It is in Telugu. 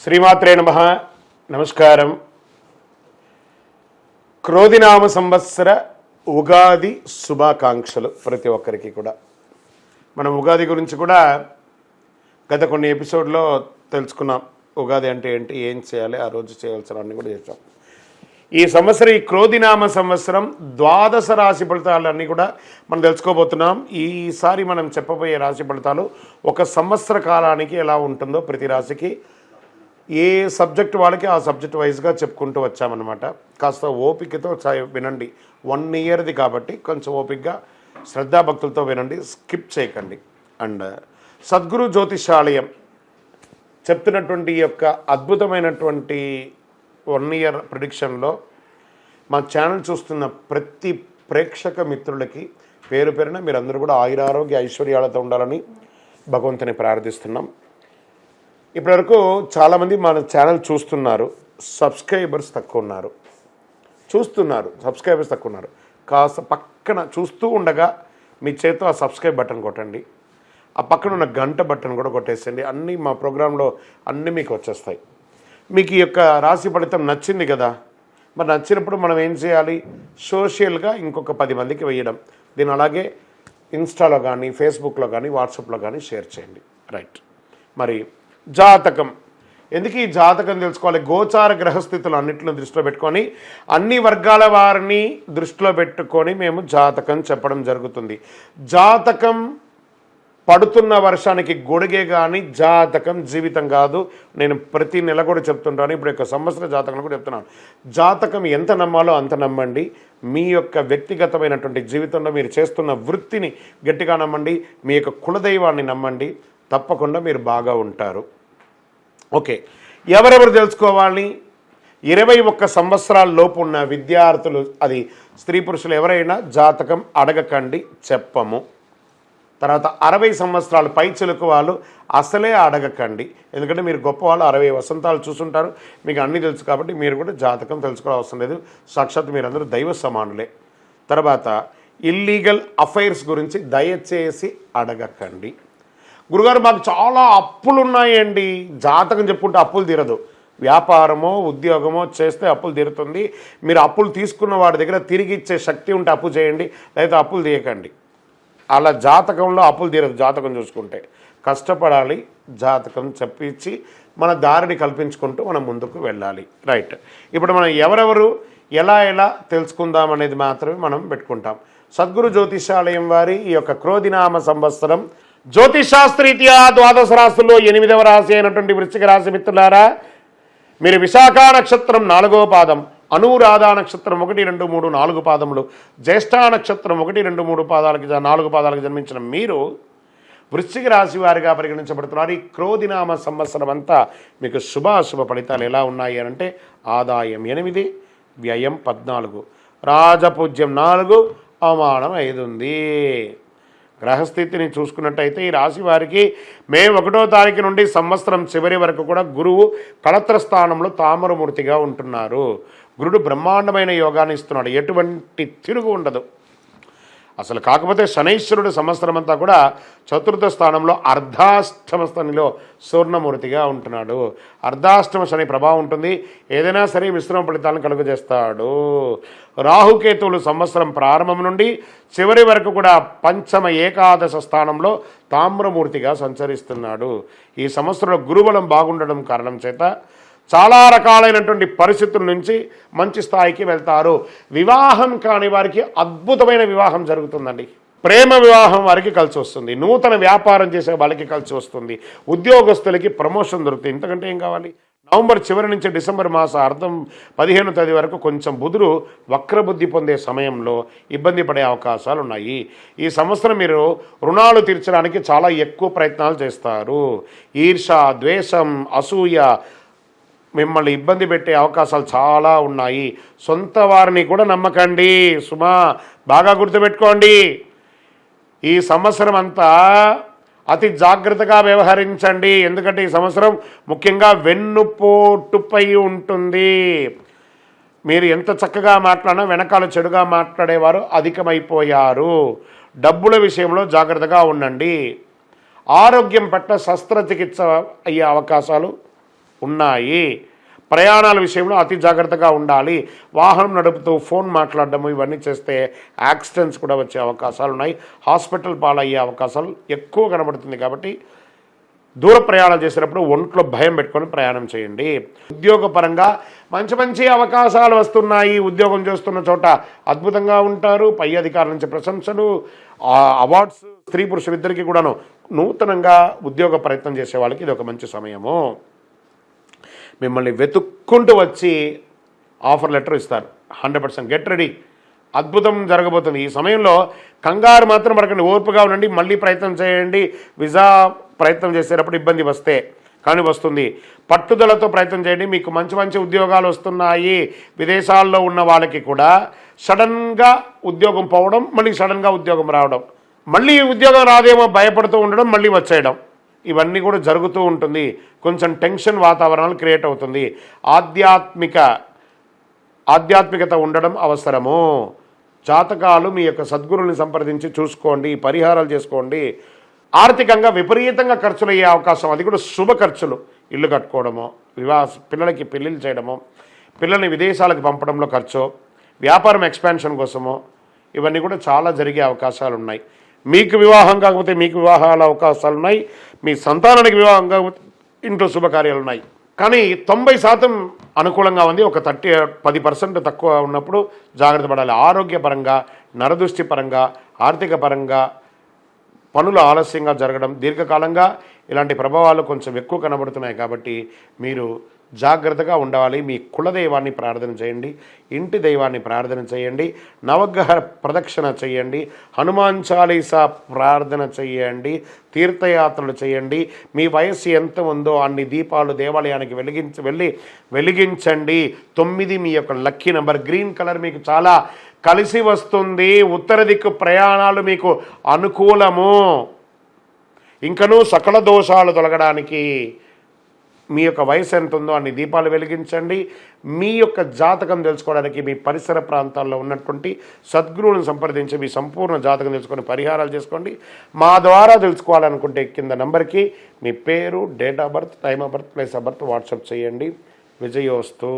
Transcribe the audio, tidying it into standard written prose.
శ్రీమాత్రే నమః. నమస్కారం. క్రోధినామ సంవత్సర ఉగాది శుభాకాంక్షలు ప్రతి ఒక్కరికి కూడా. మనం ఉగాది గురించి కూడా గత కొన్ని ఎపిసోడ్లో తెలుసుకున్నాం. ఉగాది అంటే ఏంటి, ఏం చేయాలి, ఆ రోజు చేయవలసినవన్నీ కూడా చేసాం. ఈ సంవత్సరం, ఈ క్రోధినామ సంవత్సరం ద్వాదశ రాశి ఫలితాలన్నీ కూడా మనం తెలుసుకోబోతున్నాం. ఈసారి మనం చెప్పబోయే రాశి ఫలితాలు ఒక సంవత్సర కాలానికి ఎలా ఉంటుందో, ప్రతి రాశికి ఏ సబ్జెక్ట్ వాళ్ళకి ఆ సబ్జెక్ట్ వైజ్గా చెప్పుకుంటూ వచ్చామన్నమాట. కాస్త ఓపికతో వినండి. 1 ఇయర్ది కాబట్టి కొంచెం ఓపికగా శ్రద్ధాభక్తులతో వినండి, స్కిప్ చేయకండి. అండ్ సద్గురు జ్యోతిషాలయం చెప్తున్నటువంటి ఈ యొక్క అద్భుతమైనటువంటి 1 ఇయర్ ప్రిడిక్షన్లో మా ఛానల్ చూస్తున్న ప్రతి ప్రేక్షక మిత్రులకి పేరు పేరున మీరందరూ కూడా ఆయురారోగ్య ఐశ్వర్యాలతో ఉండాలని భగవంతుని ప్రార్థిస్తున్నాం. ఇప్పటివరకు చాలామంది మన ఛానల్ చూస్తున్నారు, సబ్స్క్రైబర్స్ తక్కువ ఉన్నారు. సబ్స్క్రైబర్స్ తక్కువ ఉన్నారు. కాస్త పక్కన చూస్తూ ఉండగా మీ చేతితో ఆ సబ్స్క్రైబ్ బటన్ కొట్టండి. ఆ పక్కన ఉన్న గంట బటన్ కూడా కొట్టేసండి. అన్నీ మా ప్రోగ్రాంలో అన్నీ మీకు వచ్చేస్తాయి. మీకు ఈ యొక్క రాశి ఫలితం నచ్చింది కదా, మరి నచ్చినప్పుడు మనం ఏం చేయాలి? సోషల్గా ఇంకొక 10 మందికి వేయడం. దీని అలాగే ఇన్స్టాలో కానీ, ఫేస్బుక్లో కానీ, వాట్సాప్లో కానీ షేర్ చేయండి. రైట్. మరి జాతకం ఎందుకు ఈ జాతకం తెలుసుకోవాలి? గోచార గ్రహస్థితులు అన్నింటిని దృష్టిలో పెట్టుకొని, అన్ని వర్గాల వారిని దృష్టిలో పెట్టుకొని మేము జాతకం చెప్పడం జరుగుతుంది. జాతకం పడుతున్న వర్షానికి గొడుగే కానీ జాతకం జీవితం కాదు. నేను ప్రతి నెల కూడా చెప్తుంటాను, ఇప్పుడు యొక్క సంవత్సర జాతకం కూడా చెప్తున్నాను. జాతకం ఎంత నమ్మాలో అంత నమ్మండి. మీ యొక్క వ్యక్తిగతమైనటువంటి జీవితంలో మీరు చేస్తున్న వృత్తిని గట్టిగా నమ్మండి. మీ యొక్క కులదైవాన్ని నమ్మండి. తప్పకుండా మీరు బాగా ఉంటారు. ఓకే, ఎవరెవరు తెలుసుకోవాలి? 21 సంవత్సరాల లోపు ఉన్న విద్యార్థులు, అది స్త్రీ పురుషులు ఎవరైనా జాతకం అడగకండి, చెప్పము. తర్వాత 60 సంవత్సరాలు పైచిలుకు వాళ్ళు అసలే అడగకండి. ఎందుకంటే మీరు గొప్పవాళ్ళు, 60 వసంతాలు చూసుంటారు, మీకు అన్నీ తెలుసు కాబట్టి మీరు కూడా జాతకం తెలుసుకోవాల్సిన అవసరం లేదు. సాక్షాత్ మీరందరూ దైవ సమానులే. తర్వాత ఇల్లీగల్ అఫైర్స్ గురించి దయచేసి అడగకండి. గురుగారు మాకు చాలా అప్పులు ఉన్నాయండి. జాతకం చెప్పుకుంటే అప్పులు తీరదు. వ్యాపారమో ఉద్యోగమో చేస్తే అప్పులు తీరుతుంది. మీరు అప్పులు తీసుకున్న వాడి దగ్గర తిరిగి ఇచ్చే శక్తి ఉంటే అప్పు చేయండి, లేదా అప్పులు తీయకండి. అలా జాతకంలో అప్పులు తీరదు. జాతకం చూసుకుంటే కష్టపడాలి. జాతకం చెప్పించి మన దారిని కల్పించుకుంటూ మనం ముందుకు వెళ్ళాలి. రైట్. ఇప్పుడు మనం ఎవరెవరు ఎలా తెలుసుకుందాం అనేది మాత్రమే మనం పెట్టుకుంటాం. సద్గురు జ్యోతిషాలయం వారి ఈ యొక్క క్రోధినామ సంవత్సరం జ్యోతిషాస్త్రీత్యా ద్వాదశ రాశుల్లో 8వ రాశి అయినటువంటి వృశ్చిక రాశి మిత్రులారా, మీరు విశాఖ నక్షత్రం 4వ పాదం, అనురాధ నక్షత్రం 1, 2, 3, 4 పాదములు, జ్యేష్ఠ నక్షత్రం 1, 2, 3 పాదాలకి 4 పాదాలకు జన్మించిన మీరు వృశ్చిక రాశి వారిగా పరిగణించబడుతున్నారు. ఈ క్రోధినామ సంవత్సరం అంతా మీకు శుభాశుభ ఫలితాలు ఎలా ఉన్నాయి అంటే, ఆదాయం 8, వ్యయం 14, రాజపూజ్యం 4, అవమానం 5 ఉంది. గ్రహస్థితిని చూసుకున్నట్టయితే ఈ రాశి వారికి మే 1వ తారీఖు నుండి సంవత్సరం చివరి వరకు కూడా గురువు కళత్ర స్థానంలో తామరమూర్తిగా ఉంటున్నారు. గురుడు బ్రహ్మాండమైన యోగాన్ని ఇస్తున్నాడు. ఎటువంటి తిరుగు ఉండదు అసలు. కాకపోతే శనైశ్వరుడు సంవత్సరం అంతా కూడా 4వ స్థానంలో అర్ధాష్టమ స్థానిలో సూర్ణమూర్తిగా ఉంటున్నాడు. అర్ధాష్టమ శని ప్రభావం ఉంటుంది. ఏదైనా సరే మిశ్రమ ఫలితాలను కలుగజేస్తాడు. రాహుకేతువులు సంవత్సరం ప్రారంభం నుండి చివరి వరకు కూడా పంచమ ఏకాదశ స్థానంలో తామ్రమూర్తిగా సంచరిస్తున్నాడు. ఈ సంవత్సరంలో గురుబలం బాగుండడం కారణం చేత చాలా రకాలైనటువంటి పరిస్థితుల నుంచి మంచి స్థాయికి వెళ్తారు. వివాహం కాని వారికి అద్భుతమైన వివాహం జరుగుతుందండి. ప్రేమ వివాహం వారికి కలిసి వస్తుంది. నూతన వ్యాపారం చేసే వాళ్ళకి కలిసి వస్తుంది. ఉద్యోగస్తులకి ప్రమోషన్ దొరుకుతుంది. ఇంతకంటే ఏం కావాలి? నవంబర్ చివరి నుంచి డిసెంబర్ మాస అర్థం 15వ తేదీ వరకు కొంచెం బుధుడు వక్రబుద్ధి పొందే సమయంలో ఇబ్బంది పడే అవకాశాలు ఉన్నాయి. ఈ సంవత్సరం మీరు రుణాలు తీర్చడానికి చాలా ఎక్కువ ప్రయత్నాలు చేస్తారు. ఈర్ష, ద్వేషం, అసూయ మిమ్మల్ని ఇబ్బంది పెట్టే అవకాశాలు చాలా ఉన్నాయి. సొంత వారిని కూడా నమ్మకండి సుమా, బాగా గుర్తుపెట్టుకోండి. ఈ సంవత్సరం అంతా అతి జాగ్రత్తగా వ్యవహరించండి. ఎందుకంటే ఈ సంవత్సరం ముఖ్యంగా వెన్నుపోటుపై ఉంటుంది. మీరు ఎంత చక్కగా మాట్లాడినా వెనకాల చెడుగా మాట్లాడేవారు అధికమైపోయారు. డబ్బుల విషయంలో జాగ్రత్తగా ఉండండి. ఆరోగ్యం పట్ల శస్త్రచికిత్స అయ్యే అవకాశాలు ఉన్నాయి. ప్రయాణాల విషయంలో అతి జాగ్రత్తగా ఉండాలి. వాహనం నడుపుతూ ఫోన్ మాట్లాడడము ఇవన్నీ చేస్తే యాక్సిడెంట్స్ కూడా వచ్చే అవకాశాలు ఉన్నాయి. హాస్పిటల్ పాలయ్యే అవకాశాలు ఎక్కువ కనబడుతుంది. కాబట్టి దూర ప్రయాణాలు చేసేటప్పుడు ఒంట్లో భయం పెట్టుకొని ప్రయాణం చేయండి. ఉద్యోగపరంగా మంచి మంచి అవకాశాలు వస్తున్నాయి. ఉద్యోగం చేస్తున్న చోట అద్భుతంగా ఉంటారు. పై అధికారుల నుంచి ప్రశంసలు, అవార్డ్స్ స్త్రీ పురుషులు ఇద్దరికీ కూడాను. నూతనంగా ఉద్యోగ ప్రయత్నం చేసే వాళ్ళకి ఇది ఒక మంచి సమయము. మిమ్మల్ని వెతుక్కుంటూ వచ్చి ఆఫర్ లెటర్ ఇస్తారు. 100% గెట్ రెడీ. అద్భుతం జరగబోతుంది. ఈ సమయంలో కంగారు మాత్రం పడకండి, ఓర్పుగా ఉండండి. మళ్ళీ ప్రయత్నం చేయండి. వీసా ప్రయత్నం చేసేటప్పుడు ఇబ్బంది వస్తే కానీ వస్తుంది. పట్టుదలతో ప్రయత్నం చేయండి. మీకు మంచి మంచి ఉద్యోగాలు వస్తున్నాయి. విదేశాల్లో ఉన్న వాళ్ళకి కూడా సడన్గా ఉద్యోగం పోవడం, మళ్ళీ సడన్గా ఉద్యోగం రావడం, మళ్ళీ ఉద్యోగం రాదేమో భయపడుతూ ఉండడం, మళ్ళీ వచ్చేయడం, ఇవన్నీ కూడా జరుగుతూ ఉంటుంది. కొంచెం టెన్షన్ వాతావరణాలు క్రియేట్ అవుతుంది. ఆధ్యాత్మికత ఉండడం అవసరము. జాతకాలు మీ యొక్క సద్గురుల్ని సంప్రదించి చూసుకోండి, పరిహారాలు చేసుకోండి. ఆర్థికంగా విపరీతంగా ఖర్చులు అయ్యే అవకాశం, అది కూడా శుభ ఖర్చులు. ఇల్లు కట్టుకోవడమో, పిల్లలకి పెళ్ళిళ్ళు చేయడమో, పిల్లల్ని విదేశాలకు పంపడంలో ఖర్చు, వ్యాపారం ఎక్స్పాన్షన్ కోసమో, ఇవన్నీ కూడా చాలా జరిగే అవకాశాలు ఉన్నాయి. మీకు వివాహం కాకపోతే మీకు వివాహాల అవకాశాలు ఉన్నాయి. మీ సంతానానికి వివాహం కాకపోతే ఇంట్లో శుభకార్యాలు ఉన్నాయి. కానీ 90% అనుకూలంగా ఉంది. ఒక 10% తక్కువ ఉన్నప్పుడు జాగ్రత్త పడాలి. ఆరోగ్యపరంగా, నరదృష్టి పరంగా, ఆర్థిక పరంగా పనులు ఆలస్యంగా జరగడం, దీర్ఘకాలంగా ఇలాంటి ప్రభావాలు కొంచెం ఎక్కువ కనబడుతున్నాయి. కాబట్టి మీరు జాగ్రత్తగా ఉండాలి. మీ కులదైవాన్ని ప్రార్థన చేయండి, ఇంటి దైవాన్ని ప్రార్థన చేయండి, నవగ్రహ ప్రదక్షిణ చేయండి, హనుమాన్ చాలీసా ప్రార్థన చేయండి, తీర్థయాత్రలు చేయండి. మీ వయస్సు ఎంత ఉందో అన్ని దీపాలు దేవాలయానికి వెలిగించండి. 9 మీ యొక్క లక్కీ నెంబర్. గ్రీన్ కలర్ మీకు చాలా కలిసి వస్తుంది. ఉత్తర దిక్కు ప్రయాణాలు మీకు అనుకూలము. ఇంకనూ సకల దోషాలు తొలగడానికి మీ యొక్క వయసు ఎంత ఉందో అన్ని దీపాలు వెలిగించండి. మీ యొక్క జాతకం తెలుసుకోవడానికి మీ పరిసర ప్రాంతాల్లో ఉన్నటువంటి సద్గురువులను సంప్రదించి మీ సంపూర్ణ జాతకం తెలుసుకొని పరిహారాలు చేసుకోండి. మా ద్వారా తెలుసుకోవాలనుకుంటే కింద నంబర్కి మీ పేరు, date of birth, time of birth, place of birth WhatsApp చేయండి. విజయోస్తు.